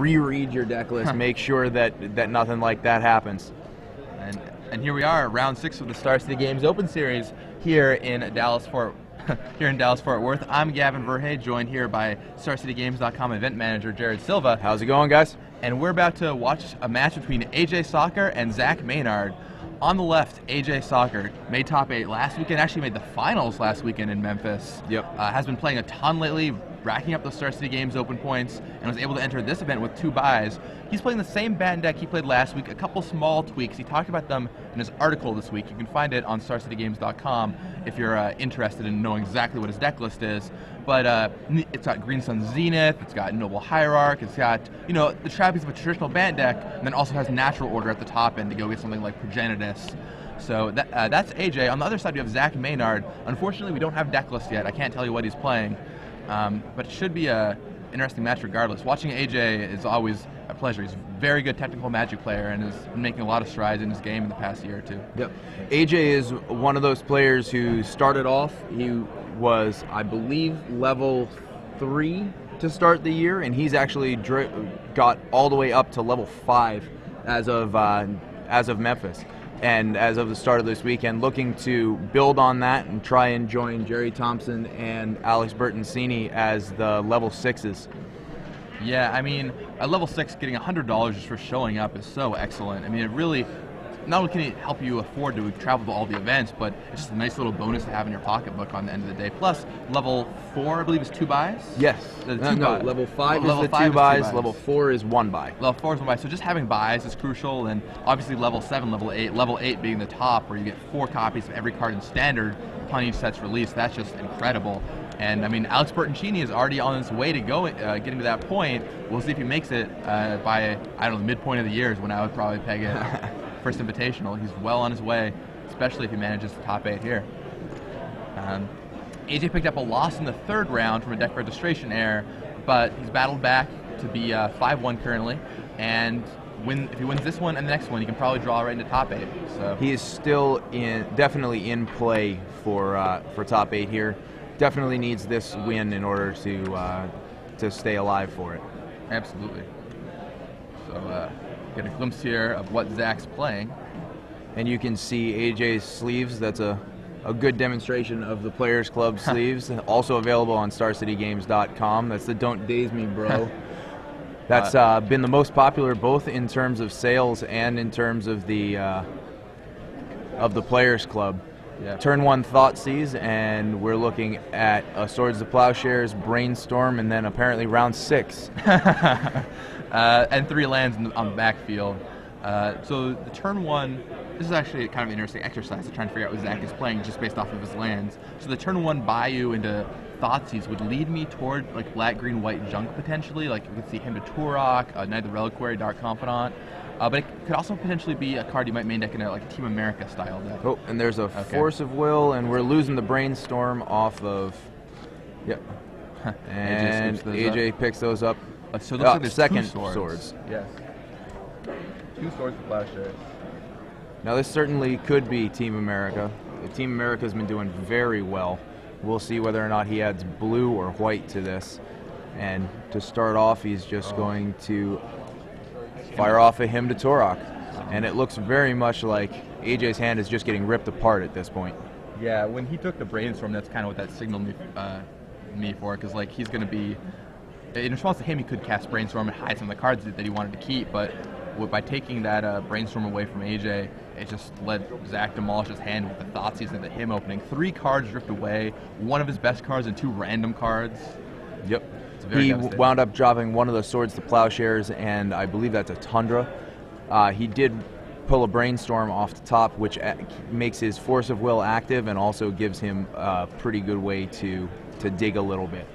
reread your deck list, make sure that nothing like that happens. And here we are, round 6 of the Star City Games Open Series here in Dallas-Fort Worth. I'm Gavin Verhey, joined here by StarCityGames.com event manager Jared Silva. How's it going, guys? And we're about to watch a match between AJ Sacher and Zach Maynard. On the left, AJ Sacher made top 8 last weekend, actually made the finals last weekend in Memphis. Yep. Has been playing a ton lately, racking up the Star City Games Open points, and was able to enter this event with 2 buys. He's playing the same band deck he played last week, a couple small tweaks. He talked about them in his article this week. You can find it on StarCityGames.com if you're interested in knowing exactly what his deck list is. But it's got Green Sun Zenith, it's got Noble Hierarch, it's got, you know, the trappings of a traditional band deck, and then also has Natural Order at the top end to go get something like Progenitus. So that's AJ. On the other side, we have Zach Maynard. Unfortunately, we don't have deck list yet. I can't tell you what he's playing. But it should be an interesting match regardless. Watching AJ is always a pleasure. He's a very good technical Magic player and has been making a lot of strides in his game in the past year or two. Yep. AJ is one of those players who started off, he was, I believe, level 3 to start the year, and he's actually got all the way up to level 5 as of Memphis. And as of the start of this weekend, looking to build on that and try and join Jerry Thompson and Alex Bertoncini as the level 6s. Yeah, I mean, at level 6, getting $100 just for showing up is so excellent. I mean, it really, not only can it help you afford to travel to all the events, but it's just a nice little bonus to have in your pocketbook on the end of the day. Plus, level 4, I believe, is 2 buys? Yes. No, level 5 is the 2 buys, level 4 is 1 buy. Level 4 is 1 buy, so just having buys is crucial, and obviously level 7, level 8 being the top, where you get 4 copies of every card in Standard upon each set's release. That's just incredible. And I mean, Alex Bertoncini is already on his way to getting to that point. We'll see if he makes it by, I don't know, the midpoint of the year is when I would probably peg it. First Invitational. He's well on his way, especially if he manages the top 8 here. AJ picked up a loss in the 3rd round from a deck registration error, but he's battled back to be 5-1 currently, and if he wins this one and the next one, he can probably draw right into top 8. So he is still definitely in play for top 8 here. Definitely needs this win in order to stay alive for it. Absolutely. So get a glimpse here of what Zach's playing. And you can see AJ's sleeves. That's a good demonstration of the Players Club sleeves. Also available on StarCityGames.com. That's the Don't Daze Me, Bro. That's been the most popular both in terms of sales and in terms of the Players Club. Yeah. Turn 1 Thoughtseize, and we're looking at Swords to Plowshares, Brainstorm, and then apparently round 6. And 3 lands on the backfield. So the turn 1, this is actually kind of an interesting exercise to try and figure out what Zach is playing just based off of his lands. So the turn 1 Bayou into Thoughtseize would lead me toward like black, green, white junk potentially. Like you could see him to Turok, Knight of the Reliquary, Dark Confidant. But it could also potentially be a card you might main deck in like a Team America style deck. Oh, and there's a Force of Will, and we're losing the Brainstorm off of. Yep. And AJ picks those up. So it looks like there's second 2 swords. Yes. 2 swords to Plowshares. Now this certainly could be Team America. Team America's been doing very well. We'll see whether or not he adds blue or white to this. And to start off, he's just going to fire off a Hymn to Turok. And it looks very much like AJ's hand is just getting ripped apart at this point. Yeah, when he took the Brainstorm, that's kind of what that signaled me for, because like he's going to be, in response to him, he could cast Brainstorm and hide some of the cards that he wanted to keep, but by taking that Brainstorm away from AJ, it just let Zach demolish his hand with the Thoughtseize and the Hymn opening. 3 cards ripped away, 1 of his best cards and 2 random cards. Yep. He wound up dropping 1 of the Swords to Plowshares, and I believe that's a Tundra. He did pull a Brainstorm off the top, which makes his Force of Will active and also gives him a pretty good way to dig a little bit.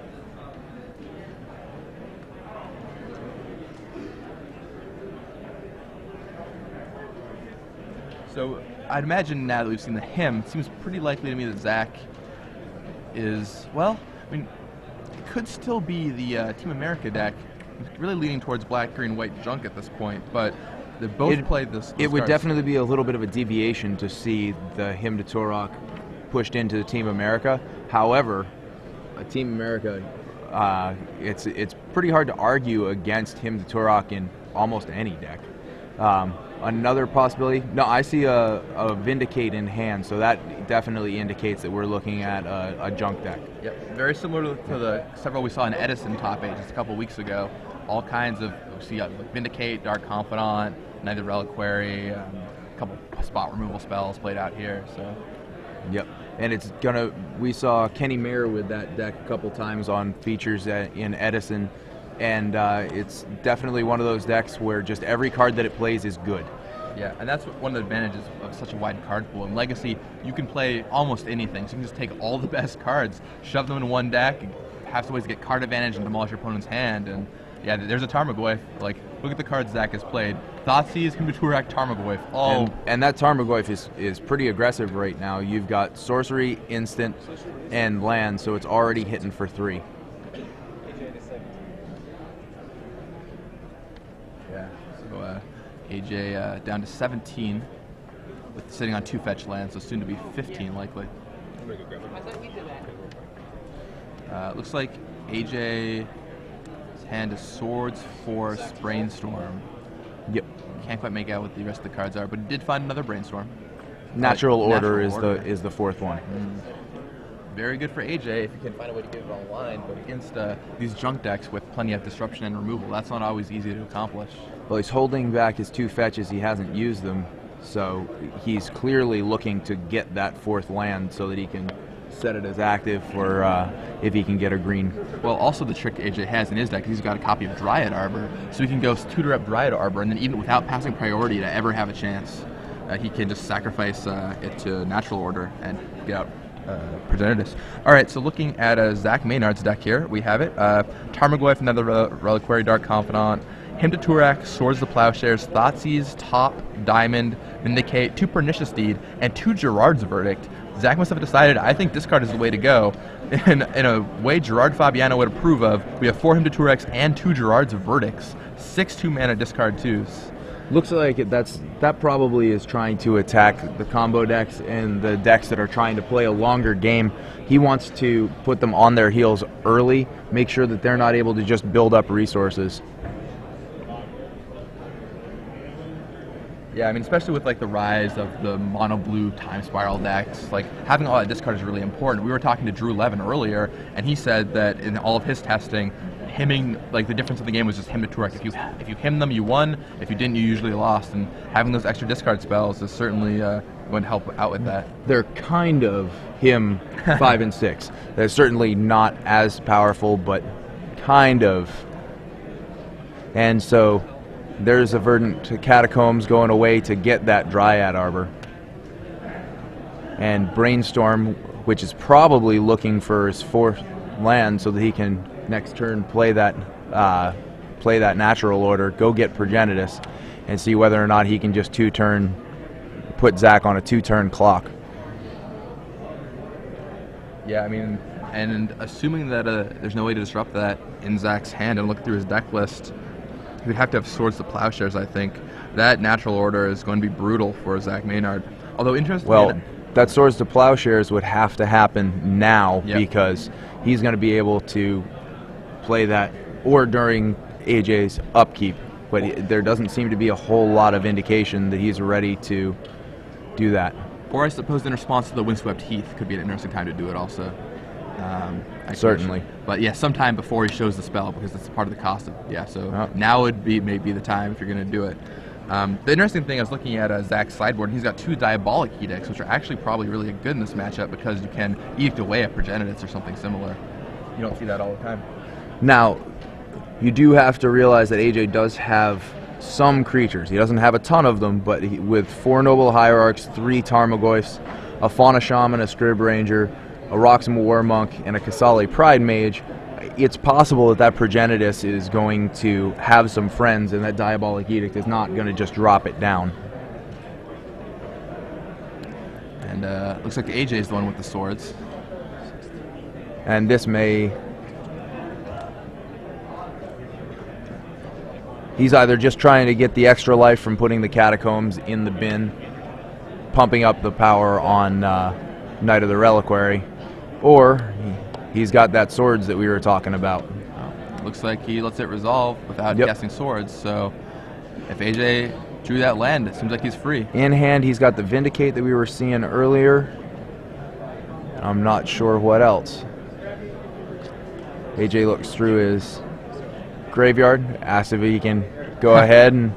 So I'd imagine now that we've seen the Hymn, it seems pretty likely to me that Zach is, well, I mean, it could still be the Team America deck. It's really leaning towards black, green, white junk at this point, but they both played this. It would definitely be a little bit of a deviation to see the Hymn to Turok pushed into the Team America. However, Team America it's pretty hard to argue against him to Turok in almost any deck. Another possibility, no, I see a Vindicate in hand, so that definitely indicates that we're looking at a junk deck. Yep, very similar to the several we saw in Edison top 8 just a couple weeks ago. All kinds of, we see Vindicate, Dark Confidant, Neither Reliquary, a couple spot removal spells played out here. So. Yep, and we saw Kenny Mayer with that deck a couple times on features in Edison, and it's definitely one of those decks where just every card that it plays is good. Yeah, and that's one of the advantages of such a wide card pool. In Legacy, you can play almost anything, so you can just take all the best cards, shove them in one deck, and have ways to get card advantage and demolish your opponent's hand. And yeah, there's a Tarmogoyf. Like, look at the cards Zach has played. Thoughtseize, Turak, Tarmogoyf. All and that Tarmogoyf is pretty aggressive right now. You've got sorcery, instant, and land, so it's already hitting for 3. Yeah. So AJ down to 17, with sitting on 2 fetch lands, so soon to be 15 likely. Looks like AJ's hand is Swords, Force, Brainstorm. Yep. Can't quite make out what the rest of the cards are, but he did find another Brainstorm. Natural Order is the 4th one. Very good for AJ if you can find a way to get it online, but against these junk decks with plenty of disruption and removal, that's not always easy to accomplish. Well, he's holding back his 2 fetches. He hasn't used them, so he's clearly looking to get that 4th land so that he can set it as active for if he can get a green. Well, also the trick AJ has in his deck, he's got a copy of Dryad Arbor, so he can go tutor up Dryad Arbor, and then even without passing priority to ever have a chance, he can just sacrifice it to Natural Order and get out Progenitus. All right, so looking at Zach Maynard's deck here, we have it. Tarmogoyf, Nether Reliquary, Dark Confidant, Hymn to Turak, Swords to Plowshares, Thoughtseize, Top, Diamond, Vindicate, 2 Pernicious Deed, and 2 Gerard's Verdict. Zach must have decided, I think discard is the way to go. In a way Gerard Fabiano would approve of, we have 4 Hymn to Turaks and 2 Gerard's Verdicts. 6 2-mana discard 2s. Looks like that probably is trying to attack the combo decks and the decks that are trying to play a longer game. He wants to put them on their heels early, make sure that they're not able to just build up resources. Yeah, I mean, especially with like the rise of the mono blue time spiral decks, like having all that discard is really important. We were talking to Drew Levin earlier, and he said that in all of his testing, hymning, like the difference of the game was just hymn to Turek. If you hymn them, you won. If you didn't, you usually lost. And having those extra discard spells is certainly going to help out with that. They're kind of hymn 5 and 6. They're certainly not as powerful, but kind of. And so there's a Verdant Catacombs going away to get that Dryad Arbor. And Brainstorm, which is probably looking for his 4th land so that he can next turn play that Natural Order, go get Progenitus, and see whether or not he can just put Zach on a 2-turn clock. Yeah, I mean, and assuming that there's no way to disrupt that in Zach's hand and look through his deck list, he would have to have Swords to Plowshares, I think. That Natural Order is going to be brutal for Zach Maynard. Although interestingly... Well, that Swords to Plowshares would have to happen now, because he's going to be able to play that or during AJ's upkeep. But there doesn't seem to be a whole lot of indication that he's ready to do that. Or I suppose in response to the Windswept Heath could be an interesting time to do it also. Certainly. But yeah, sometime before he shows the spell, because that's part of the cost of, so now would be maybe the time if you're going to do it. The interesting thing, I was looking at Zach's sideboard, he's got 2 Diabolic Edicts, which are actually probably really good in this matchup because you can edict away a Progenitus or something similar. You don't see that all the time. Now, you do have to realize that AJ does have some creatures. He doesn't have a ton of them, but with 4 Noble Hierarchs, 3 Tarmogoyfs, a Fauna Shaman, a Scrib Ranger, a Roxima War Monk, and a Kasali Pride Mage, it's possible that Progenitus is going to have some friends, and that Diabolic Edict is not going to just drop it down. And looks like AJ is the one with the swords. And this may... He's either just trying to get the extra life from putting the Catacombs in the bin, pumping up the power on Knight of the Reliquary, or he's got that swords that we were talking about. Looks like he lets it resolve without casting swords. So if AJ drew that land, it seems like he's free. In hand, he's got the Vindicate that we were seeing earlier. I'm not sure what else. AJ looks through his graveyard, asks if he can go ahead, and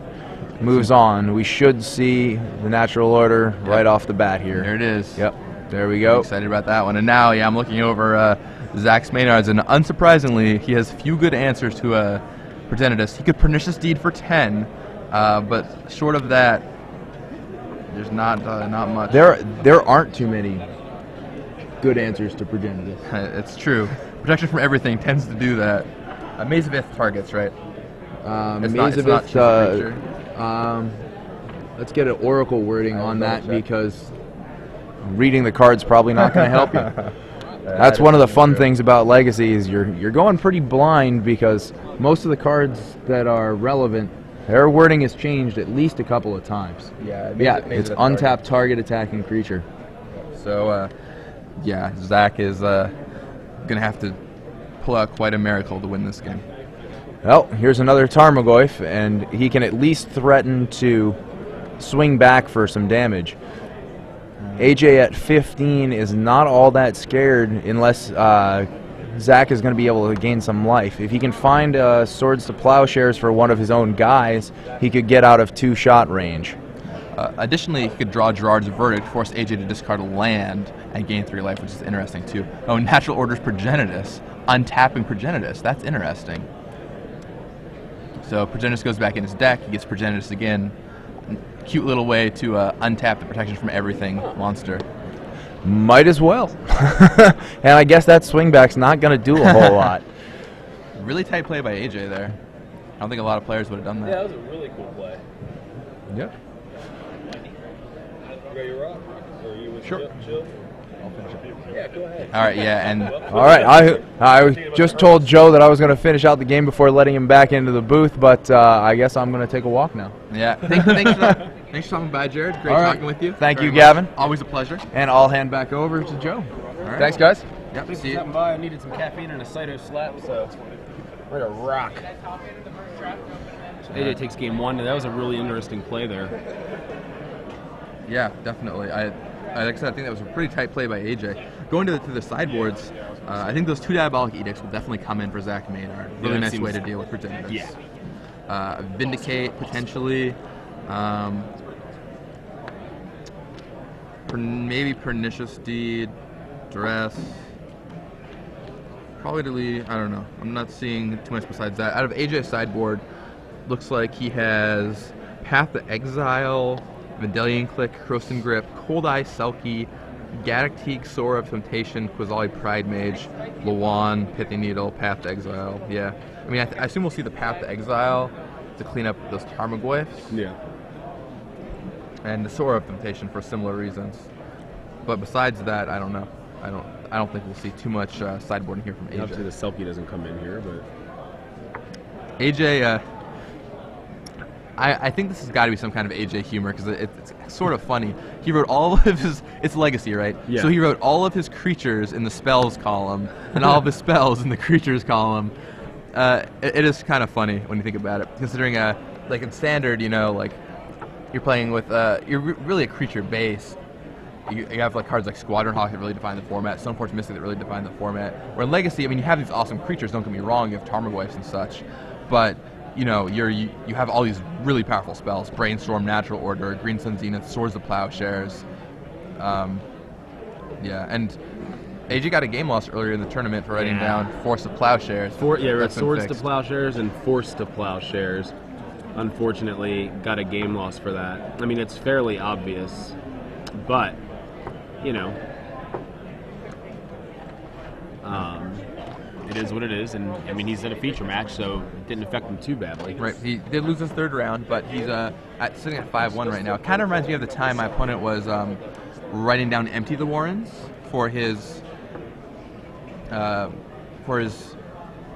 moves on. We should see the natural order right off the bat here. There it is. Yep, there we go. I'm excited about that one. And now, I'm looking over Zach's Maynard's, and unsurprisingly, he has few good answers to Progenitus. He could Pernicious Deed for 10, but short of that, there's not much. There aren't too many good answers to Progenitus. It's true. Protection from everything tends to do that. Maze of Ith targets, right? Maze of Ith, let's get an oracle wording on that, because reading the card's probably not going to help you. That's one of the fun things about Legacy, is you're going pretty blind, because most of the cards that are relevant, their wording has changed at least a couple of times. It's untapped target attacking creature. So, Zach is going to have to pull out quite a miracle to win this game. Well, here's another Tarmogoyf, and he can at least threaten to swing back for some damage. AJ at 15 is not all that scared unless Zach is going to be able to gain some life. If he can find Swords to Plowshares for one of his own guys, he could get out of 2-shot range. Additionally, he could draw Gerard's Verdict, force AJ to discard a land, and gain 3 life, which is interesting too. Oh, Natural Order's Progenitus, untapping Progenitus. That's interesting. So Progenitus goes back in his deck. He gets Progenitus again. Cute little way to untap the protection from everything monster. Might as well. And I guess that swingback's not going to do a whole lot. Really tight play by AJ there. I don't think a lot of players would have done that. Yeah, that was a really cool play. Yep. You got your rock? Or you with Sure. Jill? I'll finish up. Yeah, go ahead. All right, yeah, and All right, I just told Joe that I was going to finish out the game before letting him back into the booth, but I guess I'm going to take a walk now. yeah. Thanks for stopping by, Jared. Great All right. talking with you. Thank you, Very Gavin. much. Always a pleasure. And I'll hand back over to Joe. All right. Thanks, guys. Yep. Thanks See for you. stopping by. I needed some caffeine and a Cyto slap, so we're going to rock. So AJ takes game 1, and that was a really interesting play there. Yeah, definitely. Like I said, I think that was a pretty tight play by AJ. Going to the sideboards, I think those 2 Diabolic Edicts will definitely come in for Zach Maynard. Really that nice seems- way to deal with Progenitus. Yeah. Vindicate, potentially. Maybe Pernicious Deed, Duress. Probably delete. I don't know. I'm not seeing too much besides that. Out of AJ's sideboard, looks like he has Path to Exile, Vendelian Click, Croson Grip, Cold Eye Selkie, Gaddock Teak, Sora of Temptation, Quizali Pride Mage, Lawan, Pithy Needle, Path to Exile. Yeah. I mean, I assume we'll see the Path to Exile to clean up those Tarmogoyfs. Yeah. And the Sora of Temptation for similar reasons. But besides that, I don't know. I don't think we'll see too much sideboarding here from AJ. Obviously, the Selkie doesn't come in here, but AJ, I think this has got to be some kind of AJ humor, because it's sort of funny. He wrote all of his, it's Legacy, right? Yeah. So he wrote all of his creatures in the spells column, and all of his spells in the creatures column. It is kind of funny when you think about it, considering, like in Standard, like you're playing with, you're really a creature base. You have like cards like Squadron Hawk that really define the format, Stoneforge Mystic that really define the format. Where in Legacy, I mean, you have these awesome creatures, don't get me wrong, you have Tarmogoyfs and such, but you have all these really powerful spells: Brainstorm, Natural Order, Green Sun Zenith, Swords to Plowshares. Yeah, and AJ got a game loss earlier in the tournament for writing down Force of Plowshares. Swords to Plowshares and Force to Plowshares. Unfortunately, got a game loss for that. I mean, it's fairly obvious, but it is what it is, and I mean, he's in a feature match, so it didn't affect him too badly. Right, he did lose his third round, but he's sitting at 5-1 right now. It kind of reminds me of the time my opponent was writing down Empty the Warrens for his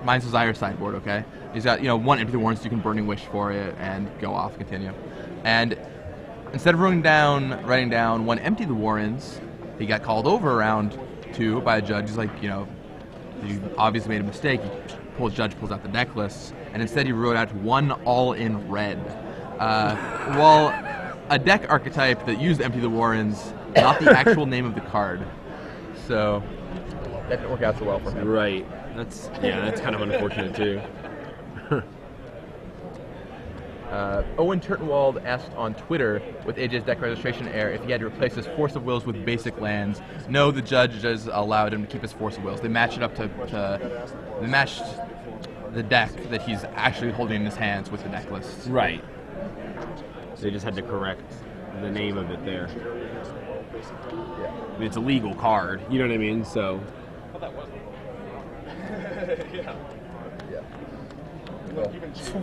Mind's Desire sideboard. Okay, he's got one Empty the Warrens, so you can Burning Wish for it and go off, continue. And instead of writing down 1 Empty the Warrens, he got called over round 2 by a judge. He's like, he obviously made a mistake. Judge pulls out the deck lists, and instead he wrote out 1 all in red. While a deck archetype that used Empty the Warrens, not the actual name of the card. So that didn't work out so well for him. Right. That's kind of unfortunate too. Owen Turtenwald asked on Twitter with AJ's deck registration error if he had to replace his Force of Wills with basic lands. No, the judge just allowed him to keep his Force of Wills. They matched it up they matched the deck that he's actually holding in his hands with the deck list. Right. So they just had to correct the name of it there. I mean, it's a legal card, you know what I mean? So.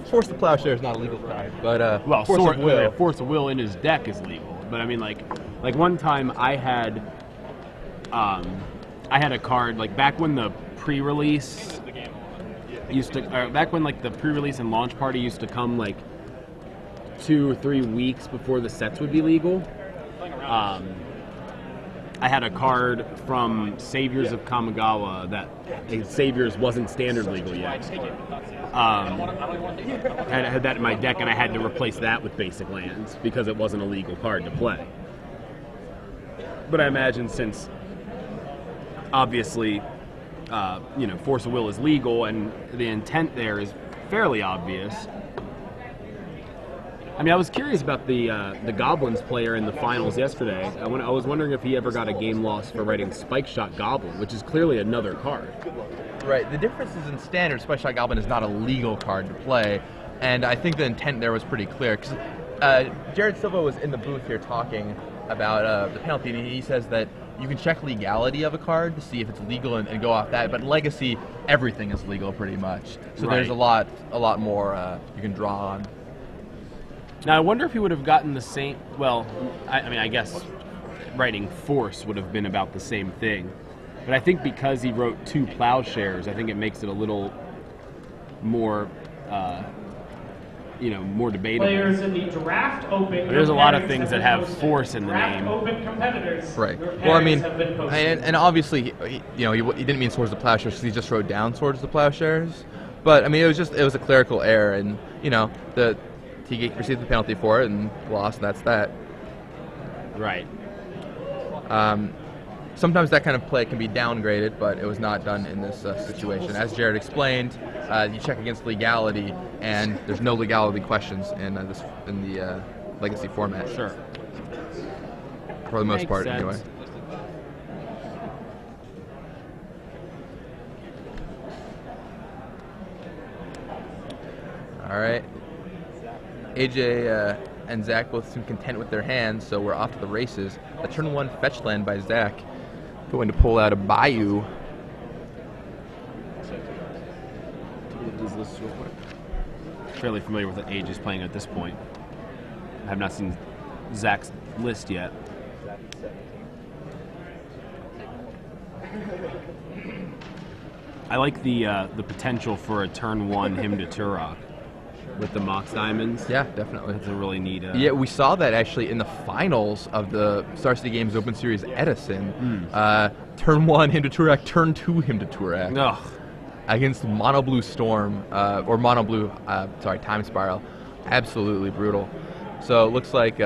Force the Plowshare is not a legal card, but Force of Will in his deck is legal. But I mean, like one time I had a card like back when the pre-release back when like the pre-release and launch party used to come like 2 or 3 weeks before the sets would be legal. I had a card from Saviors of Kamigawa that Saviors wasn't standard legal yet. Had that in my deck, and I had to replace that with basic lands because it wasn't a legal card to play. But I imagine since obviously, Force of Will is legal and the intent there is fairly obvious. I mean, I was curious about the Goblins player in the finals yesterday. I was wondering if he ever got a game loss for writing Spike Shot Goblin, which is clearly another card. Right. The difference is in standard, Spike Shot Goblin is not a legal card to play, and I think the intent there was pretty clear. Because Jared Silva was in the booth here talking about the penalty, and he says that you can check legality of a card to see if it's legal and go off that. But in Legacy, everything is legal pretty much. So right. There's a lot more you can draw on. Now, I wonder if he would have gotten the same... Well, I guess writing Force would have been about the same thing. But I think because he wrote 2 Plowshares, I think it makes it a little more, more debatable. Players in the draft open. There's a lot of things that have Force in the name. Open competitors. Right. Well, I mean, and obviously, he didn't mean Swords of Plowshares because he just wrote down Swords of Plowshares. But I mean, it was a clerical error, and he received the penalty for it and lost, and that's that. Right. Sometimes that kind of play can be downgraded, but it was not done in this situation. As Jared explained, you check against legality, and there's no legality questions in the Legacy format. Sure. For the most part, sense. anyway. All right. AJ and Zach both seem content with their hands, so we're off to the races. A turn 1 fetch land by Zach. Going to pull out a Bayou. Fairly familiar with what Age is playing at this point. I have not seen Zach's list yet. I like the potential for a turn 1 him to Turok with the Mox Diamonds. Yeah, definitely. That's a really neat... Yeah, we saw that actually in the finals of the Star City Games Open Series Edison. Turn 1 him to Turok, turn 2 him to Turok. Ugh. Against Mono Blue Storm, or Mono Blue, Time Spiral. Absolutely brutal. So it looks like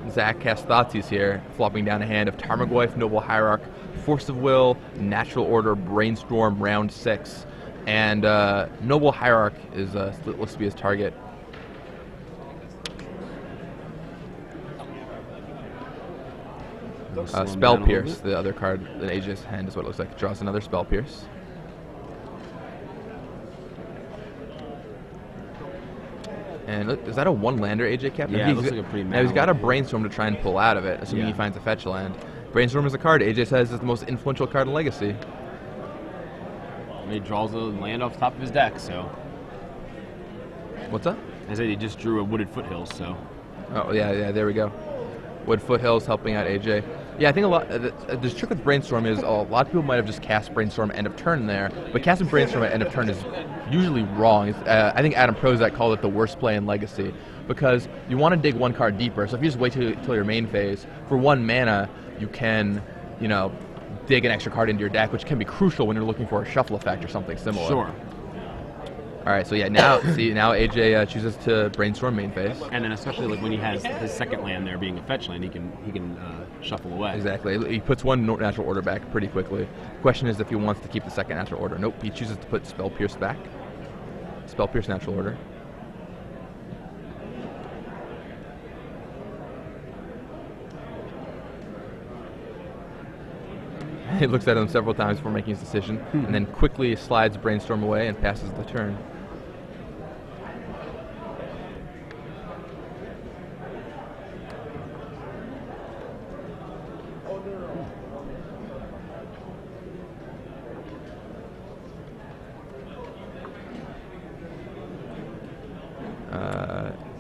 Zach casts Thoughtseize here, flopping down a hand of Tarmogoyf, Noble Hierarch, Force of Will, Natural Order, Brainstorm, round 6. And Noble Hierarch is looks to be his target. Spell Pierce, the other card in AJ's hand, is what it looks like. Draws another Spell Pierce. And look, is that a 1-lander AJ cap? Yeah, it looks like a pretty now he's got a Brainstorm to try and pull out of it, assuming he finds a fetch land. Brainstorm is a card AJ says is the most influential card in Legacy. He draws a land off the top of his deck, so... What's that? I said he just drew a Wooded Foothills, so... Oh, yeah, there we go. Wood Foothills helping out AJ. Yeah, I think the trick with Brainstorm is a lot of people might have just cast Brainstorm end of turn there, but casting Brainstorm at end of turn is usually wrong. I think Adam Prozac called it the worst play in Legacy, because you want to dig 1 card deeper, so if you just wait till your main phase, for 1 mana, you can, dig an extra card into your deck, which can be crucial when you're looking for a shuffle effect or something similar. Sure. All right, so yeah, now AJ chooses to brainstorm main phase. And then especially like when he has his second land there being a fetch land, he can shuffle away. Exactly. He puts one natural order back pretty quickly. Question is if he wants to keep the second natural order. Nope, he chooses to put Spell Pierce back. Spell Pierce natural order. He looks at him several times before making his decision, and then quickly slides Brainstorm away and passes the turn.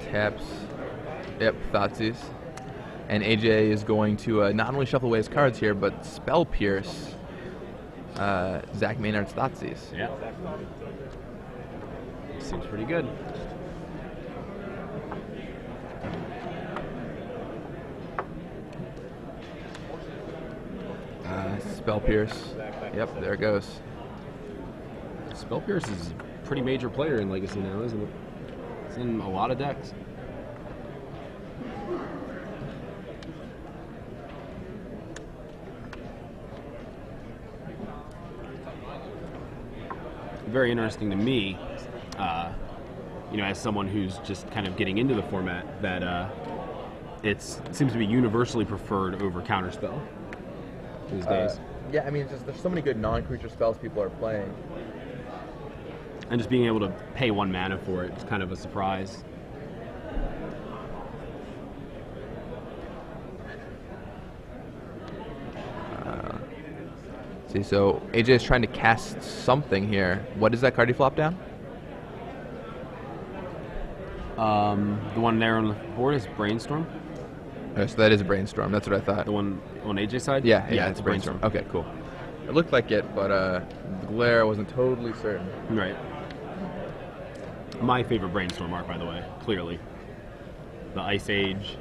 Taps. Yep, Thoughtseize. And AJ is going to not only shuffle away his cards here, but Spell Pierce Zach Maynard's Thoughtseize. Yeah. Seems pretty good. Spell Pierce. Yep, there it goes. Spell Pierce is a pretty major player in Legacy now, isn't it? It's in a lot of decks. Very interesting to me, as someone who's just kind of getting into the format, that it seems to be universally preferred over Counterspell these days. Yeah, I mean, there's so many good non-creature spells people are playing. And just being able to pay 1 mana for it is kind of a surprise. See, so AJ is trying to cast something here. What is that card he flopped down? The one there on the board is Brainstorm. Oh, so that is a Brainstorm. That's what I thought. The one on AJ's side? Yeah, it's it's Brainstorm. Okay, cool. It looked like it, but the glare wasn't totally certain. Right. My favorite Brainstorm art, by the way, clearly. The Ice Age.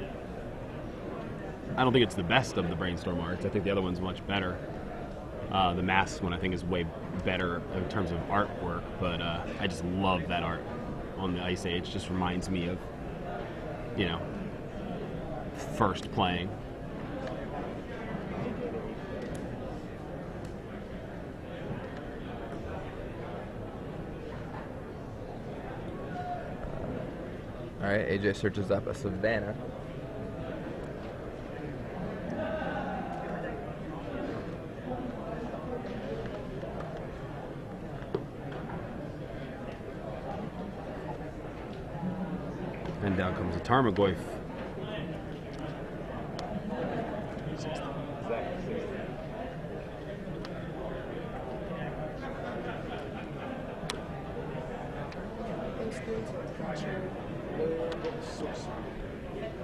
I don't think it's the best of the Brainstorm arts. I think the other one's much better. The Mask one I think is way better in terms of artwork, but I just love that art on the Ice Age. Just reminds me of, first playing. All right, AJ searches up a Savannah. And down comes a Tarmogoyf.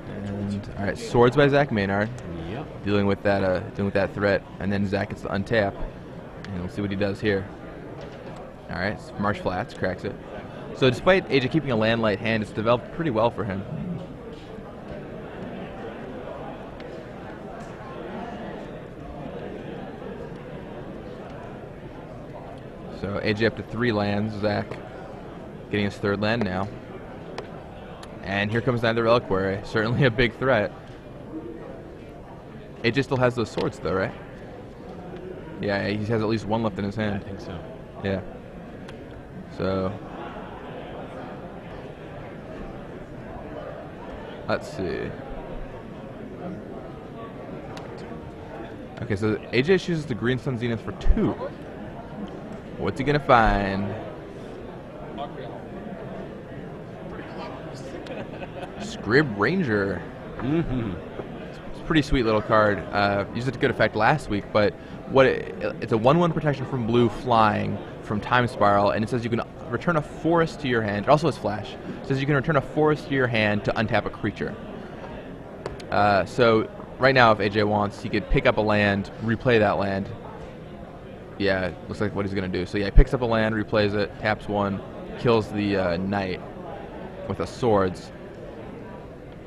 And all right, Swords by Zach Maynard. Yep. Dealing with that threat, and then Zach gets to untap, and we'll see what he does here. All right, Marsh Flats cracks it. So despite AJ keeping a land light hand, it's developed pretty well for him. So AJ up to 3 lands, Zach getting his 3rd land now. And here comes another Reliquary, certainly a big threat. AJ still has those swords though, right? Yeah, he has at least 1 left in his hand. I think so. Yeah. So let's see. Okay, so AJ chooses the Green Sun Zenith for 2. What's he gonna find? Scrib Ranger. It's a pretty sweet little card. Used it to good effect last week, but it's a 1/1 protection from blue flying from Time Spiral, and it says you can return a forest to your hand. It also has flash. It says you can return a forest to your hand to untap a creature. So right now, if AJ wants, he could pick up a land, replay that land. Yeah, looks like what he's going to do. So yeah, he picks up a land, replays it, taps 1, kills the knight with a swords.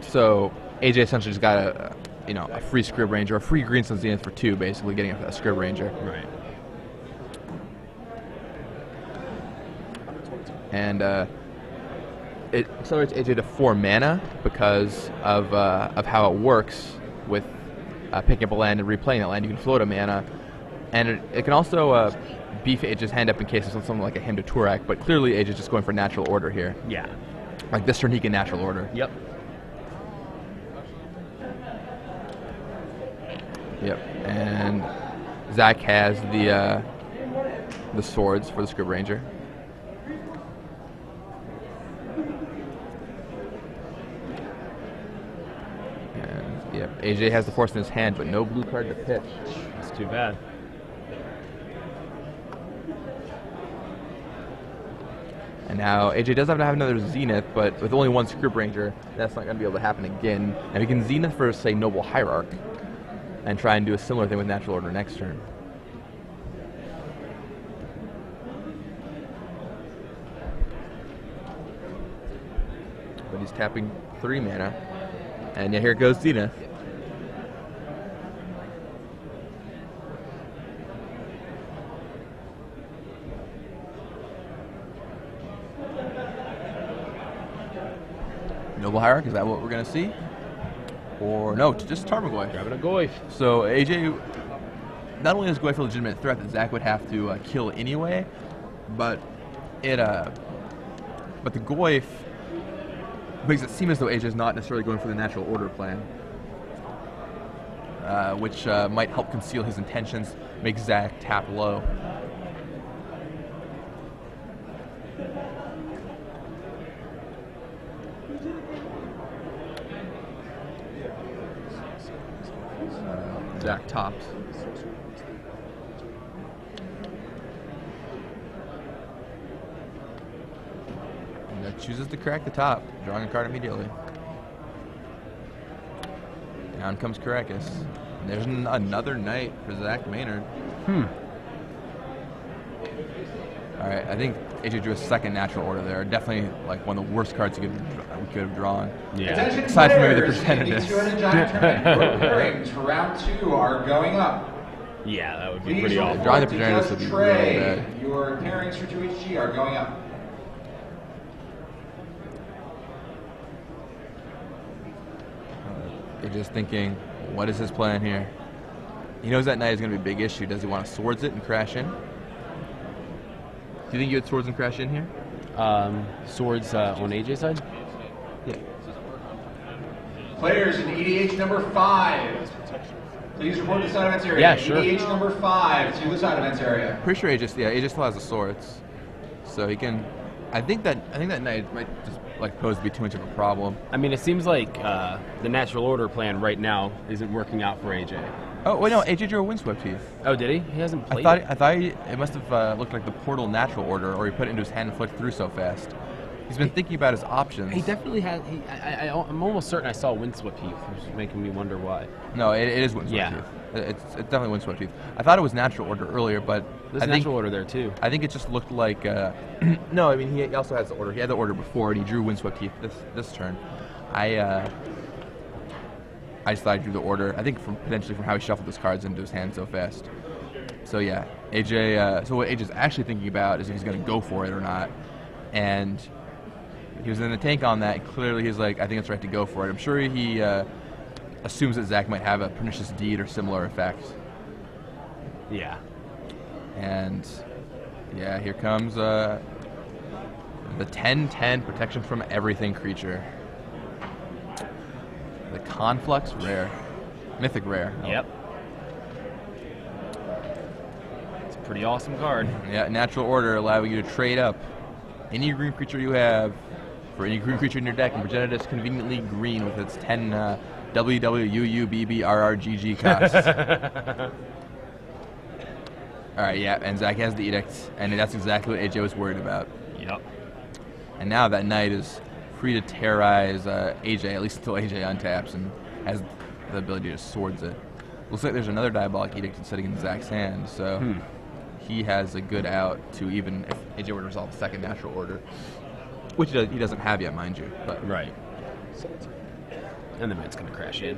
So AJ essentially just got a free Scrib Ranger, a free Greenstone Zenith for 2, basically getting a Scrib Ranger. Right. And it accelerates AJ to 4 mana because of how it works with picking up a land and replaying that land. You can float a mana, and it can also beef AJ's hand up in case it's something like a Hymn to Turak, but clearly AJ's just going for natural order here. Yeah. Like this turn he can natural order. Yep. Yep. And Zach has the swords for the Scrib Ranger. And yep, AJ has the force in his hand, but no blue card to pitch. That's too bad. And now AJ does have to have another Zenith, but with only 1 Scrib Ranger, that's not going to be able to happen again. And we can Zenith for, say, Noble Hierarch, and try and do a similar thing with Natural Order next turn. But he's tapping 3 mana, and yeah, here goes Zenith. Noble Hierarch, is that what we're going to see? Or no, just Tarmogoyf. Grabbing a Goyf. So AJ, not only is Goyf a legitimate threat that Zach would have to kill anyway, but the Goyf makes it seem as though AJ is not necessarily going for the natural order plan, which might help conceal his intentions, make Zach tap low. Zach tops. And that chooses to crack the top, drawing a card immediately. Down comes Caracas. And there's another knight for Zach Maynard. Alright, I think AJ drew a second natural order there. Definitely like one of the worst cards we could have drawn. Yeah. Aside from maybe the percentages. Rings for round 2 are going up. Yeah, that would be pretty awful. Drawing the percentages would be really bad. Your pairings for 2HG are going up. AJ's thinking, what is his plan here? He knows that knight is going to be a big issue. Does he want to swords it and crash in? Do you think you had swords and crash in here? Swords on AJ's side? Yeah. Players in EDH number 5. Please report to the side events area. Yeah, sure. EDH number 5 to the side events area. Pretty sure AJ still has the swords, so he can. I think that knight might just like pose to be too much of a problem. I mean, it seems like the natural order plan right now isn't working out for AJ. Oh wait, no, AJ drew a Windswept Heath. Oh, did he? He hasn't played. I thought it must have looked like the Portal natural order, or he put it into his hand and flicked through so fast. He's been thinking about his options. He definitely has. I'm almost certain I saw Windswept Heath, which is making me wonder why. No, it is Windswept Heath. It's definitely Windswept Heath. I thought it was natural order earlier, but There's natural order there too. I think it just looked like. No, I mean he also has the order. He had the order before, and he drew Windswept Heath this turn. I just thought I drew the order. I think potentially from how he shuffled his cards into his hand so fast. So yeah, AJ. So what AJ's actually thinking about is if he's going to go for it or not, and he was in the tank on that. Clearly, he's like, I think it's right to go for it. I'm sure he assumes that Zach might have a pernicious deed or similar effect. Yeah. And yeah, here comes the 10/10 protection from everything creature. The Conflux rare, mythic rare. Yep. It's a pretty awesome card. Yeah, natural order allowing you to trade up any green creature you have for any green creature in your deck and present it as conveniently green with its 10 WWUUBBRRGG cost. All right, yeah, and Zach has the edict, and that's exactly what AJ was worried about. Yep. And now that knight is free to terrorize AJ, at least until AJ untaps and has the ability to swords it. Looks like there's another Diabolic Edict sitting in Zach's hand, so he has a good out to even if AJ were to resolve a second natural order, which he doesn't have yet, mind you. But Right. And the knight's going to crash in.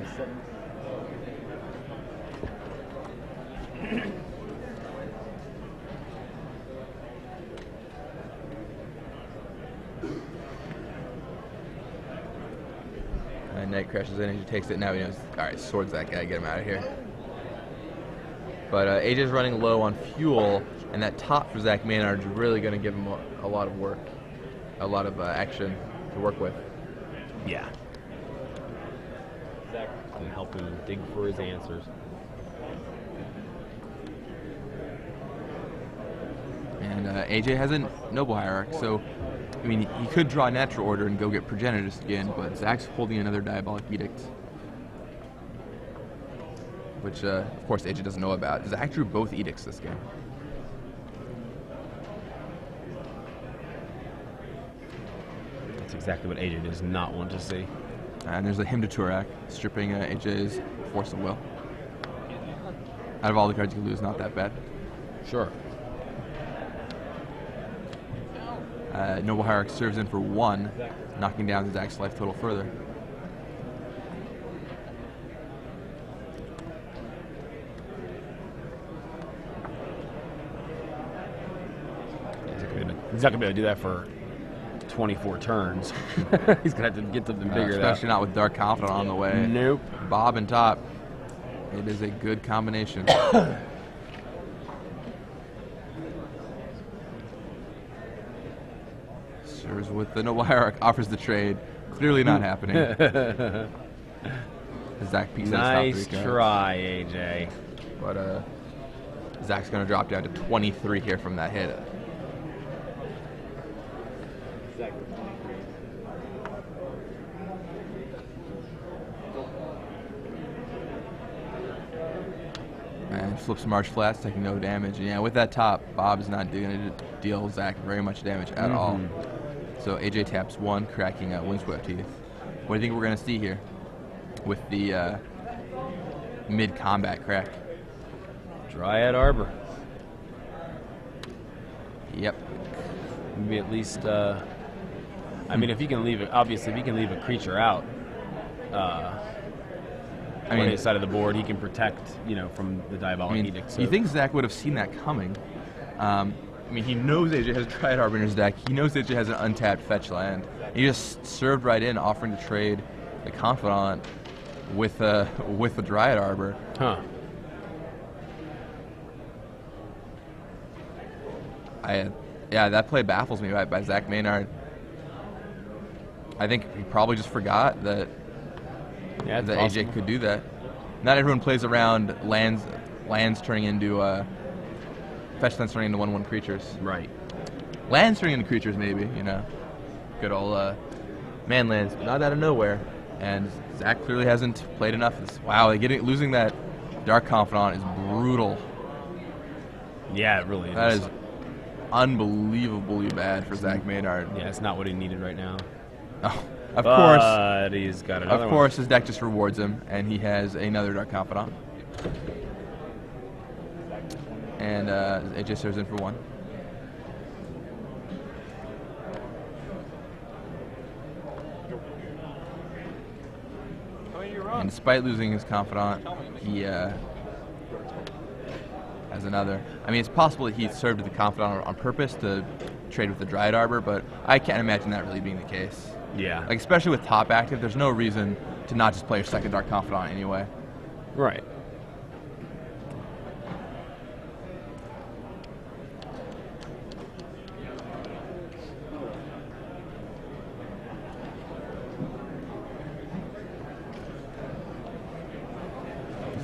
Knight crashes in and he takes it. Now he knows, all right, swords that guy, get him out of here. But AJ's running low on fuel, and that top for Zach Maynard is really going to give him a lot of work, a lot of action to work with. Yeah. Zach can help him dig for his answers. And AJ has a noble hierarch, so I mean he could draw natural order and go get progenitus again, but Zach's holding another diabolic edict, which of course AJ doesn't know about. Zach drew both edicts this game. That's exactly what AJ does not want to see. And there's a hymn to Turak, stripping AJ's force of will. Out of all the cards you can lose, not that bad. Sure. Noble Hierarch serves in for 1, knocking down Zach's life total further. He's not going to be able to do that for 24 turns. He's going to have to get something bigger. Especially not with Dark Confidant on the way. Nope. Bob and top. It is a good combination. Serves with the Noble Hierarch, offers the trade. Clearly not happening. Zach peeks at his top 3 cards. Try, AJ. But Zach's going to drop down to 23 here from that hit. And flips March Flats, taking no damage. And yeah, with that top, Bob is not going to deal Zach very much damage at all. So AJ taps 1, cracking Windswept Teeth. What do you think we're going to see here with the mid-combat crack? Dryad Arbor. Yep. Maybe at least, I mean, if he can leave it, obviously, if he can leave a creature out, on his side of the board, he can protect, from the Diabolic Edict. So. You think Zach would have seen that coming? I mean, he knows AJ has Dryad Arbor in his deck. He knows AJ has an untapped fetch land. He just served right in, offering to trade the Confidant with the Dryad Arbor. Huh. Yeah, that play baffles me by Zach Maynard. I think he probably just forgot that AJ could do that. Not everyone plays around lands turning into fetch lands turning into 1/1 creatures. Right. Lands turning into creatures, maybe, good old man lands, but not out of nowhere. And Zach clearly hasn't played enough. Wow, losing that Dark Confidant is brutal. Yeah, it really is. That is unbelievably bad for Zach Maynard. Yeah, it's not what he needed right now. Oh, of course. But he's got another Of course, his deck just rewards him, and he has another Dark Confidant. And AJ serves in for 1. And despite losing his Confidant, he has another. I mean, it's possible that he served the Confidant on purpose to trade with the Dryad Arbor, but I can't imagine that really being the case. Yeah. Like, especially with top active, there's no reason to not just play your second Dark Confidant anyway. Right.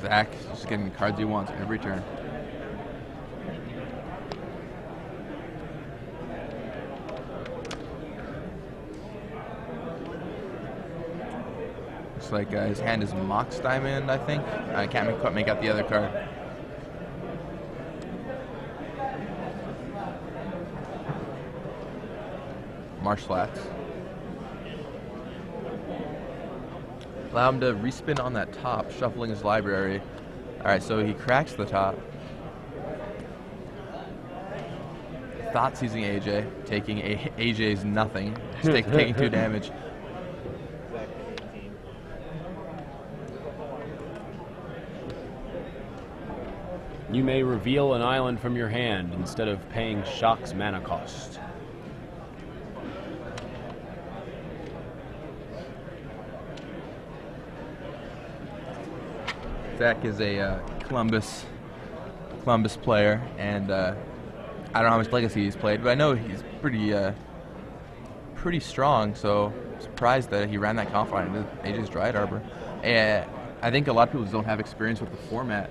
Zach just getting the cards he wants every turn. Looks like his hand is Mox Diamond, I think. I can't quite make out the other card. Marsh Flats. Allow him to respin on that top, shuffling his library. Alright, so he cracks the top. Thought seizing AJ, taking AJ's nothing. He's taking 2 damage. You may reveal an island from your hand instead of paying Shock's mana cost. Zach is a Columbus player, and I don't know how much Legacy he's played, but I know he's pretty strong. So I'm surprised that he ran that confident into AJ's Dryad Arbor. I think a lot of people just don't have experience with the format,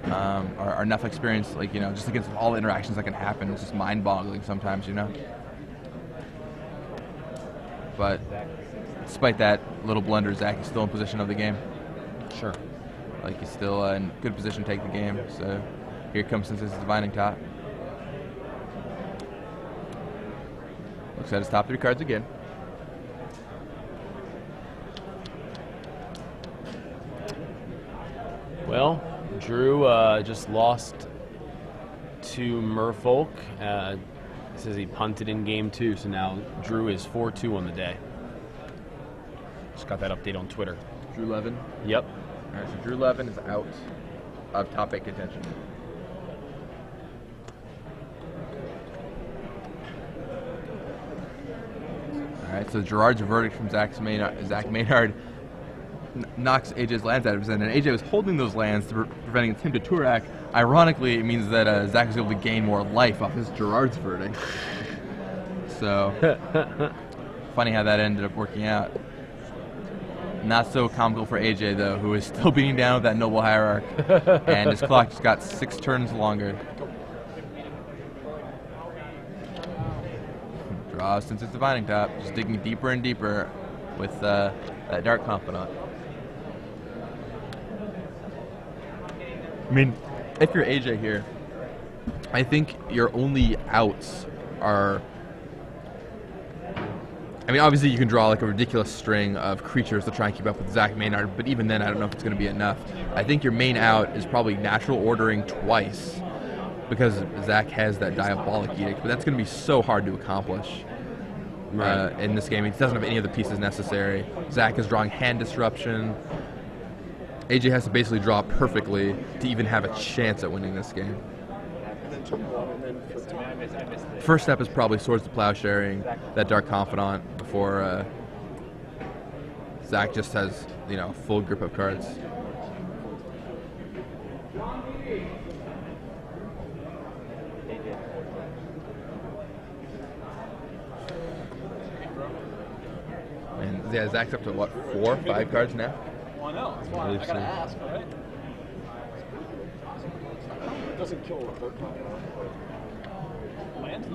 or enough experience, like, just against all the interactions that can happen. It's just mind-boggling sometimes, But despite that little blunder, Zach is still in position of the game. Sure. Like, he's still in good position to take the game. So here comes Synthesis Divining Top. Looks at his top 3 cards again. Well, Drew just lost to Merfolk. Says he punted in game 2, so now Drew is 4-2 on the day. Just got that update on Twitter. Drew Levin. Yep. All right, so Drew Levin is out of top 8 contention. All right, so Gerard's verdict from Zach Maynard knocks AJ's lands out of his hand, and AJ was holding those lands, preventing him to Turak. Ironically, it means that Zach was able to gain more life off his Gerard's verdict. So, funny how that ended up working out. Not so comical for AJ, though, who is still beating down with that Noble Hierarch, and his clock just got 6 turns longer. Draws since it's Divining Top, just digging deeper and deeper with that Dark Confidant. I mean, if you're AJ here, I think your only outs are... I mean, obviously you can draw like a ridiculous string of creatures to try and keep up with Zach Maynard, but even then I don't know if it's going to be enough. I think your main out is probably natural ordering twice, because Zach has that Diabolic Edict, but that's going to be so hard to accomplish in this game. He doesn't have any of the pieces necessary. Zach is drawing Hand Disruption. AJ has to basically draw perfectly to even have a chance at winning this game. First step is probably Swords to Plowsharing, that Dark Confidant, before Zach just has, full grip of cards. And yeah, Zach's up to what, 4, 5 cards now? Well, I know. That's why I gotta ask, right? It doesn't kill a third time. Land? It's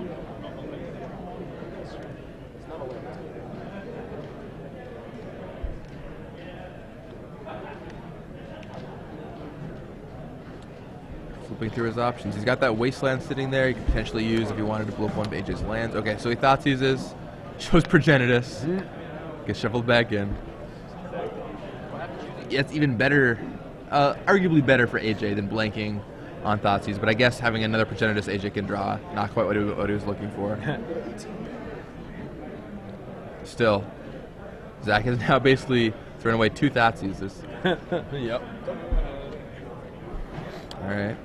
not a land. Flipping through his options. He's got that Wasteland sitting there he could potentially use if he wanted to blow up one of AJ's lands. Okay, so he Thoughtseize, shows Progenitus, gets shuffled back in. Yeah, it's even better, arguably better for AJ than blanking on Thoughtseize, but I guess having another Progenitus AJ can draw, not quite what he was looking for. Still, Zach has now basically thrown away 2 Thoughtseizes. Yep. Alright,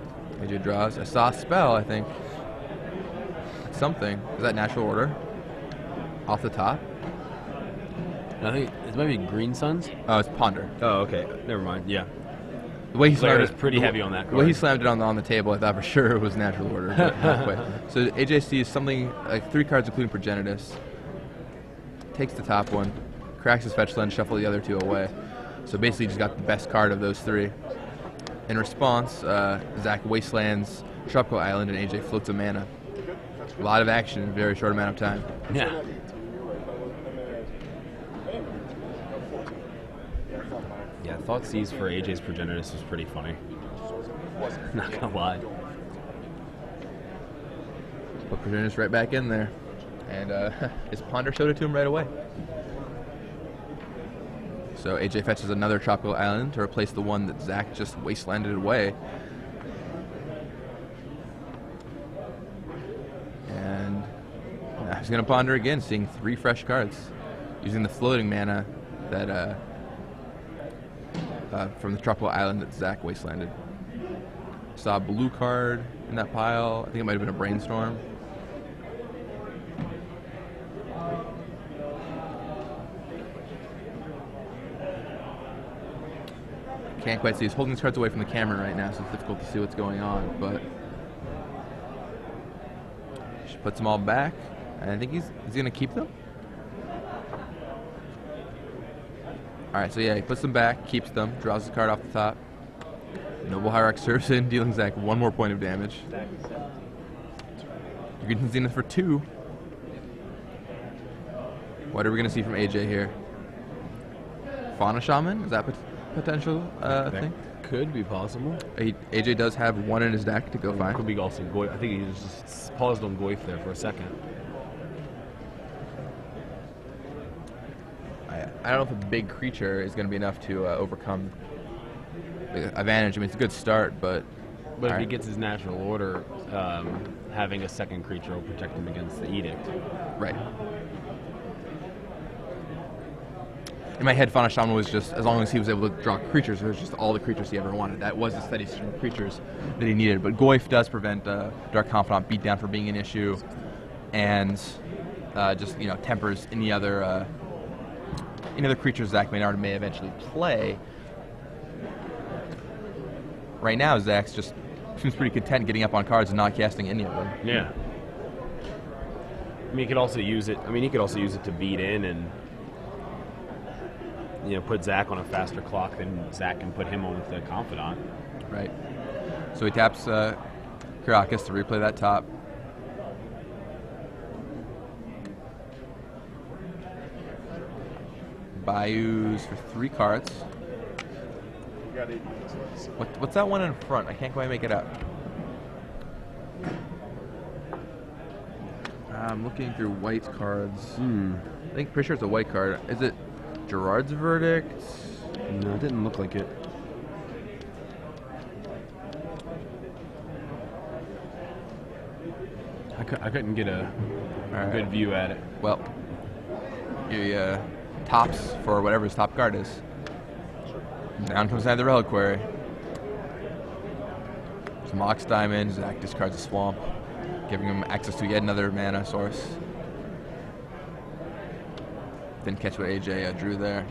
AJ draws a Soft Spell, I think. That's something. Is that Natural Order? Off the top? I think it might be Green Suns. Oh, it's Ponder. Oh, okay. Never mind. Yeah. The way he Claire slammed is pretty heavy on that card. The way he slammed it on the table, I thought for sure it was Natural Order, but not quite. So AJ sees something like 3 cards, including Progenitus. Takes the top one, cracks his fetch land, shuffle the other 2 away. So basically, just got the best card of those 3. In response, Zach wastelands Tropical Island, and AJ floats a mana. A lot of action in a very short amount of time. Yeah. Yeah, Thoughtseize for AJ's Progenitus was pretty funny. Not gonna lie. Put Progenitus right back in there. And his Ponder showed it to him right away. So AJ fetches another Tropical Island to replace the one that Zach just wastelanded away. And now he's going to Ponder again, seeing 3 fresh cards, using the floating mana that from the Tropical Island that Zach wastelanded. Saw a blue card in that pile. I think it might have been a brainstorm. Can't quite see. He's holding his cards away from the camera right now, so it's difficult to see what's going on. But she puts them all back, and I think he's going to keep them. All right, so yeah, he puts them back, keeps them, draws his card off the top. Noble Hierarch serves in, dealing Zach 1 more point of damage. You're getting Zenith for 2. What are we going to see from AJ here? Fauna Shaman? Is that potential thing? Could be possible. AJ does have 1 in his deck to go find. Could be also Goyf. I think he just paused on Goyf there for a second. I don't know if a big creature is going to be enough to overcome the advantage. I mean, it's a good start, but if he gets his natural order, having a second creature will protect him against the edict. Right. In my head, Fauna Shaman was just, as long as he was able to draw creatures, it was just all the creatures he ever wanted. That was the steady stream of creatures that he needed. But Goyf does prevent Dark Confidant beatdown from being an issue, and just tempers any other creatures Zach Maynard may eventually play. Right now, Zach's just seems pretty content getting up on cards and not casting any of them. Yeah. I mean, he could also use it. To beat in and put Zach on a faster clock than Zach can put him on with the Confidant. Right. So he taps Karakas to replay that top. Bayous for 3 cards. What's that one in front? I can't quite make it out. I'm looking through white cards. I think pretty sure it's a white card. Is it Gerard's Verdict? No, it didn't look like it. I couldn't get a good view at it. Well, you tops for whatever his top card is. Down comes the Reliquary. Some Mox Diamond. Zach discards a Swamp, giving him access to yet another mana source. Didn't catch what AJ drew there.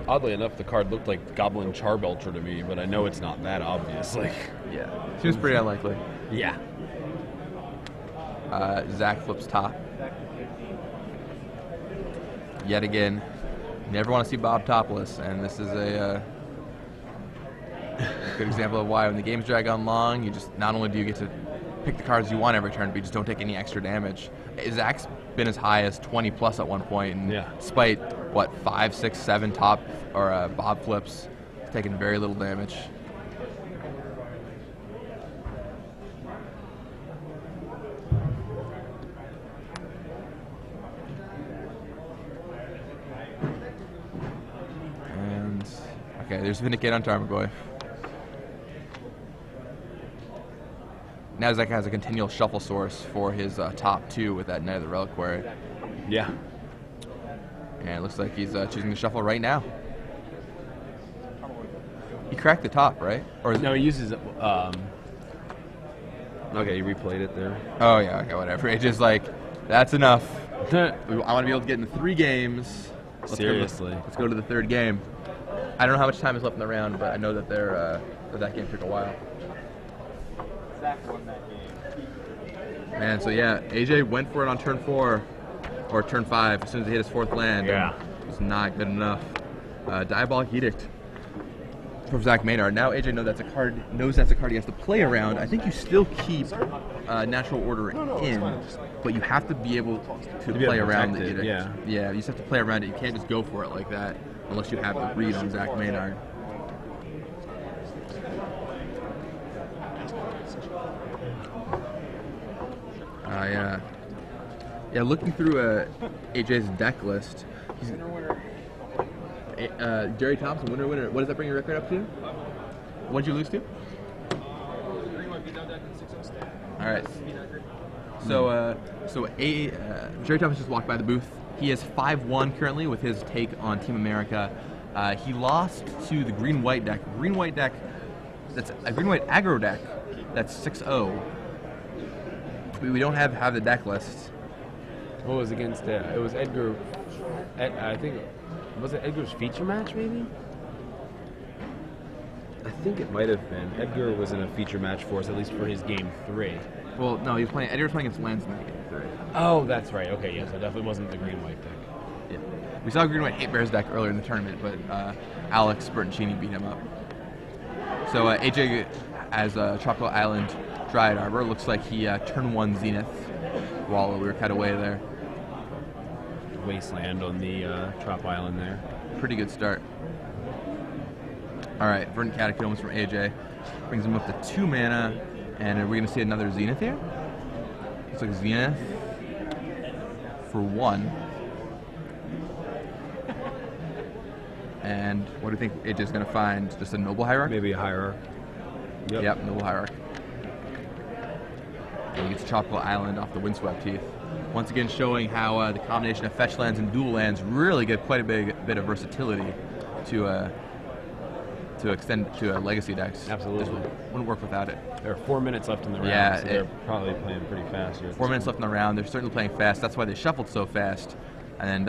Oddly enough, the card looked like Goblin Charbelcher to me, but I know it's not that, obviously. Yeah. Seems pretty unlikely. Yeah. Zach flips top. Yet again, never want to see Bob topless, and this is a good example of why when the games drag on long, you just not only do you get to pick the cards you want every turn, but you just don't take any extra damage. Zach's been as high as 20 plus at one point, and despite 5, 6, 7 top or Bob flips, he's taken very little damage. Okay, there's Vindicate on Tarmogoyf. Now Zach has a continual shuffle source for his top 2 with that Knight of the Reliquary. Yeah. And it looks like he's choosing to shuffle right now. He cracked the top, right? Or no, he uses okay, he replayed it there. Oh yeah, okay, whatever. It's just like, that's enough. I want to be able to get in 3 games. Seriously. Let's go to the 3rd game. I don't know how much time is left in the round, but I know that that game took a while. Zach won that game. Man, so yeah, AJ went for it on turn 4 or turn 5 as soon as he hit his 4th land. Yeah. It was not good enough. Diabolic Edict from Zach Maynard. Now AJ knows that's a card he has to play around. I think you still keep Natural Order in, but you have to be able to play around the Edict. Yeah, you just have to play around it. You can't just go for it like that unless you have the read on Zach Maynard. Yeah, looking through AJ's deck list, he's Jerry Thompson, winner. What does that bring your record up to? What'd you lose to? All right. So Jerry Thompson just walked by the booth. He is 5-1 currently with his take on Team America. He lost to the green-white deck. Green-white deck that's a green-white aggro deck. That's 6-0. We don't have the deck list. What was against it was Edgar. I think was it Edgar's feature match maybe? I think it might have been. Edgar was in a feature match for us, at least for his game 3. Well, no, Edgar was playing against Lens in that game 3. Oh, that's right. Okay, yes, it definitely wasn't the green-white deck. Yeah. We saw a green-white 8 Bears deck earlier in the tournament, but Alex Bertoncini beat him up. So AJ as Tropical Island Dryad Arbor. Looks like he turned 1 Zenith while we were cut away there. Wasteland on the Trop Island there. Pretty good start. All right, Verdant Catacombs from AJ. Brings him up to 2 mana, and are we going to see another Zenith here? Looks like Zenith for 1. And what do you think AJ's going to find? Just a Noble Hierarch? Maybe a Hierarch. Yep, Noble Hierarch. And he gets Tropical Island off the Windswept Teeth. Once again showing how the combination of fetch lands and dual lands really give quite a bit of versatility to extend to legacy decks. Absolutely. Just wouldn't work without it. There are 4 minutes left in the round, Yeah, so they're probably playing pretty fast here. 4 minutes left in the round. They're certainly playing fast. That's why they shuffled so fast. And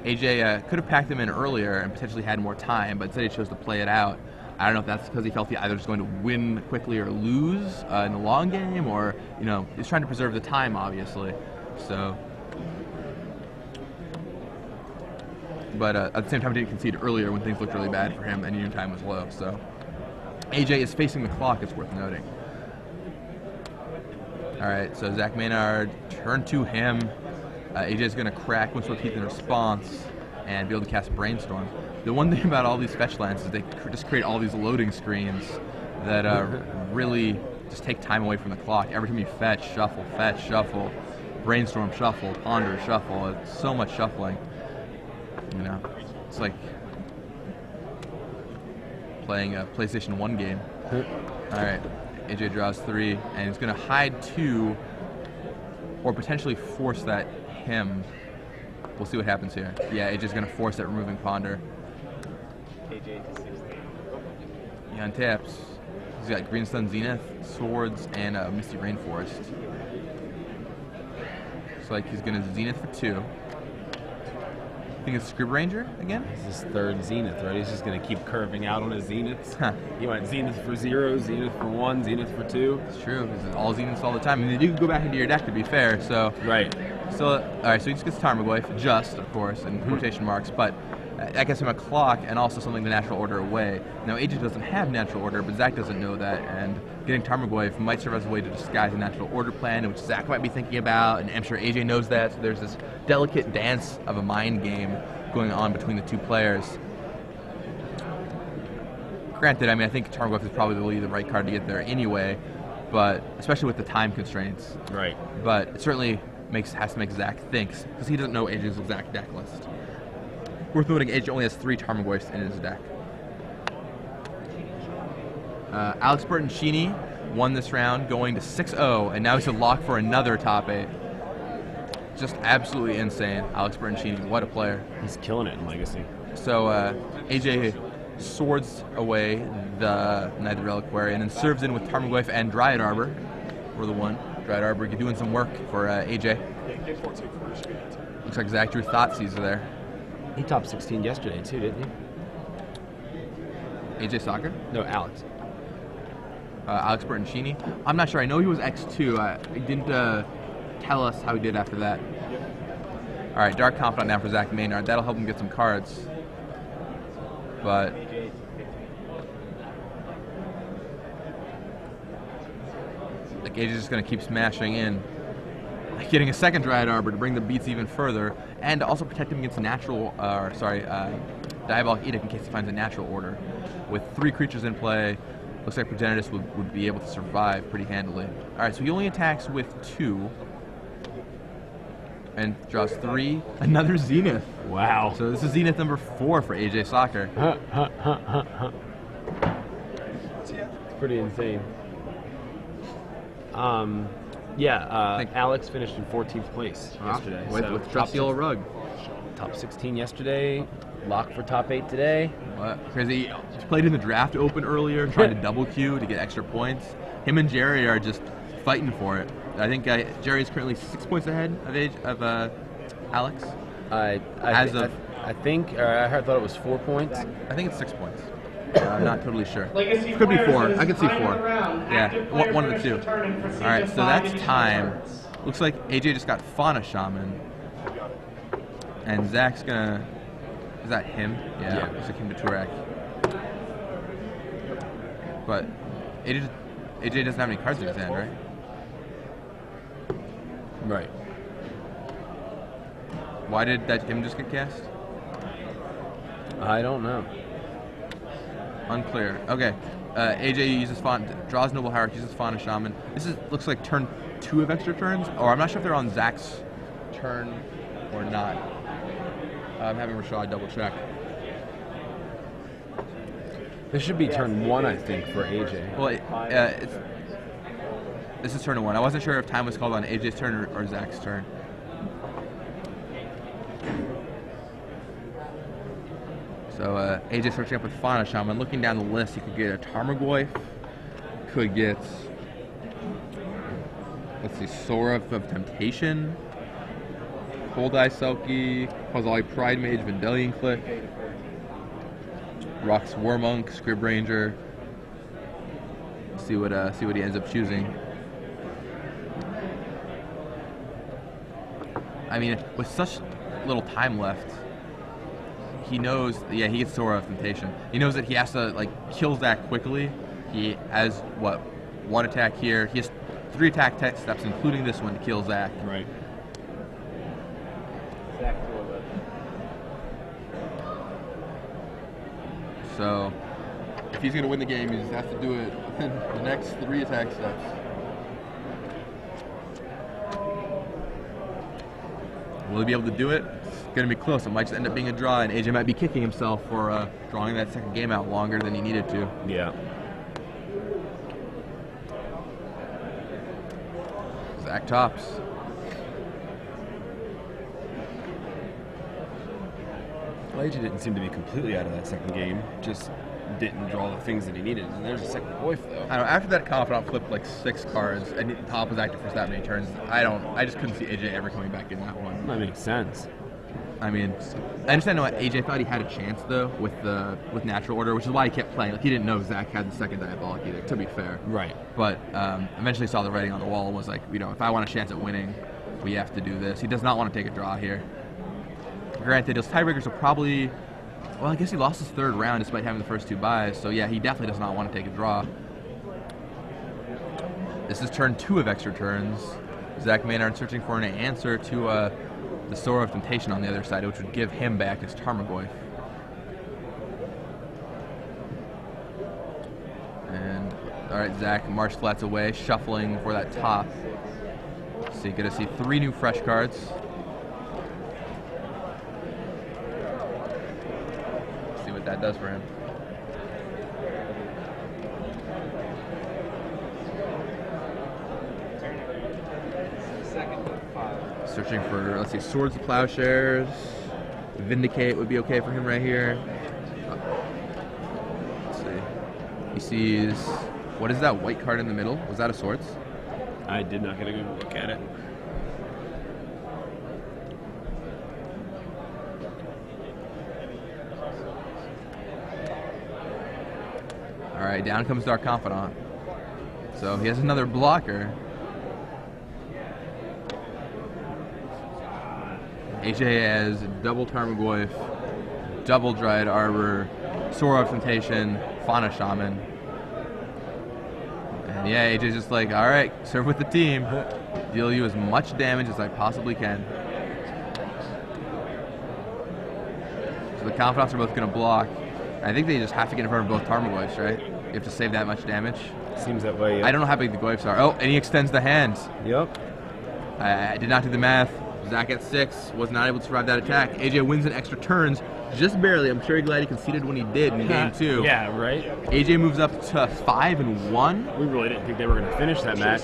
AJ could have packed them in earlier and potentially had more time, but instead he chose to play it out. I don't know if that's because he felt he either was going to win quickly or lose in the long game, or he's trying to preserve the time, obviously. So, but at the same time, he didn't concede earlier when things looked really bad for him and Union time was low. So, AJ is facing the clock. It's worth noting. All right, so Zach Maynard, turn to him. AJ is going to crack Windswept Teeth in response and be able to cast Brainstorm. The one thing about all these fetch lands is they just create all these loading screens that really just take time away from the clock. Every time you fetch, shuffle, Brainstorm, shuffle, ponder, shuffle. It's so much shuffling. It's like playing a PlayStation 1 game. All right, AJ draws 3, and he's going to hide 2, or potentially force that him. We'll see what happens here. Yeah, AJ's going to force that removing ponder. He untaps. He's got Green Sun Zenith, Swords, and Misty Rainforest. Looks like he's going to Zenith for 2. I think it's Scrib Ranger again? This is his 3rd Zenith, right? He's just going to keep curving out on his Zeniths. He went Zenith for 0, Zenith for 1, Zenith for 2. It's true. It's all Zeniths all the time. I mean, they do go back into your deck, to be fair. So right. So, all right, so he just gets Tarmogoyf, just, of course, in quotation marks, but that gets him a clock and also something to natural order away. Now, AJ doesn't have natural order, but Zach doesn't know that, and getting Tarmogoyf might serve as a way to disguise a natural order plan, which Zach might be thinking about, and I'm sure AJ knows that, so there's this delicate dance of a mind game going on between the two players. Granted, I mean, I think Tarmogoyf is probably the right card to get there anyway, but especially with the time constraints. Right. But it certainly has to make Zach think, because he doesn't know AJ's exact deck list. Worth noting, AJ only has 3 Tarmogoyfs in his deck. Alex Bertoncini won this round, going to 6-0, and now he's a lock for another top 8. Just absolutely insane. Alex Bertoncini, what a player. He's killing it in Legacy. So AJ swords away the Knight of the Reliquary and then serves in with Tarmogoyf and Dryad Arbor for the 1. Dryad Arbor doing some work for AJ. Looks like Zach drew Thoughtseize there. He topped 16 yesterday too, didn't he? AJ Sacher? No, Alex. Alex Bertoncini. I'm not sure. I know he was X2. He didn't tell us how he did after that. All right, Dark Confidant now for Zach Maynard. That'll help him get some cards. But like AJ's just going to keep smashing in, getting a second Dryad Arbor to bring the beats even further, and also protect him against Diabolic Edict in case he finds a natural order. With 3 creatures in play, looks like Progenitus would be able to survive pretty handily. All right, so he only attacks with 2. And draws 3. Another Zenith. Wow. So this is Zenith number 4 for AJ Sacher. It's pretty insane. Alex finished in 14th place yesterday. With Drop the Old Rug. Top 16 yesterday. lock for top 8 today. What? Crazy. He played in the draft open earlier, trying to double Q to get extra points. Him and Jerry are just fighting for it. I think Jerry's currently 6 points ahead of Alex. I think I thought it was 4 points. I think it's 6 points. I'm not totally sure. Legacy Could be players 4. is I could see final 4. round. Yeah, Active player one of the versus 2. returning for All right, so that's SCGDFW time. tournaments. Looks like AJ just got Fauna Shaman. And Zach's gonna. Is that him? Yeah. Looks like him to Turak. But AJ doesn't have any cards in his hand, right? Right. Why did that him just get cast? I don't know. Unclear. Okay. AJ uses draws Noble Hierarch, uses Fauna Shaman. This looks like turn 2 of extra turns, or I'm not sure if they're on Zach's turn or not. I'm having Rashad double check. This should be turn 1, I think, for AJ. Well, this is turn 1. I wasn't sure if time was called on AJ's turn or Zach's turn. So AJ searching up with Fauna Shaman. Looking down the list, he could get a Tarmogoyf, could get, let's see, Sora of Temptation, Cold Eye Selkie, Quasali Pride Mage, Vendelion Click, Rock's Warmonk, Scrib Ranger. See what he ends up choosing. I mean, with such little time left, he knows. Yeah, he gets Sora of Temptation. He knows that he has to kill Zach quickly. He has 1 attack here. He has 3 attack steps, including this one, to kill Zach. Right. So, if he's going to win the game, he just has to do it within the next 3 attack steps. Will he be able to do it? It's going to be close. It might just end up being a draw, and AJ might be kicking himself for drawing that second game out longer than he needed to. Yeah. Zach tops. Well, AJ didn't seem to be completely out of that second game. Just didn't draw the things that he needed. And there's a second Goyf, though. I don't know, after that confidant flipped 6 cards, and top was active for that many turns, I just couldn't see AJ ever coming back in that one. That makes sense. I mean, I understand what AJ thought he had a chance though with natural order, which is why he kept playing. He didn't know Zach had the second diabolic either. To be fair, Right. But eventually saw the writing on the wall and was like, if I want a chance at winning, we have to do this. He does not want to take a draw here. Granted, his tiebreakers will probably. Well, I guess he lost his 3rd round despite having the first 2 buys. So yeah, he definitely does not want to take a draw. This is turn 2 of extra turns. Zach Maynard searching for an answer to the Sora of Temptation on the other side, which would give him back his Tarmogoyf. And, alright, Zach march flats away, shuffling for that top. So you're going to see 3 new fresh cards. See what that does for him. Searching for, let's see, Swords of Plowshares. Vindicate would be okay for him right here. Let's see. He sees, what is that white card in the middle? Was that a Swords? I did not get a good look at it. Alright, down comes Dark Confidant. So he has another blocker. AJ has double Tarmogoyf, double Dryad Arbor, Sora of Temptation, Fauna Shaman. And yeah, AJ's just like, alright, serve with the team. Deal you as much damage as I possibly can. So the Confidants are both going to block. I think they just have to get in front of both Tarmogoyfs, right? You have to save that much damage. Seems that way. Yep. I don't know how big the Goyfs are. Oh, and he extends the hands. Yep. I did not do the math. Zach at 6 was not able to survive that attack. AJ wins in extra turns, just barely. I'm sure glad he conceded when he did in game 2. Yeah, right? AJ moves up to 5-1. We really didn't think they were going to finish that match.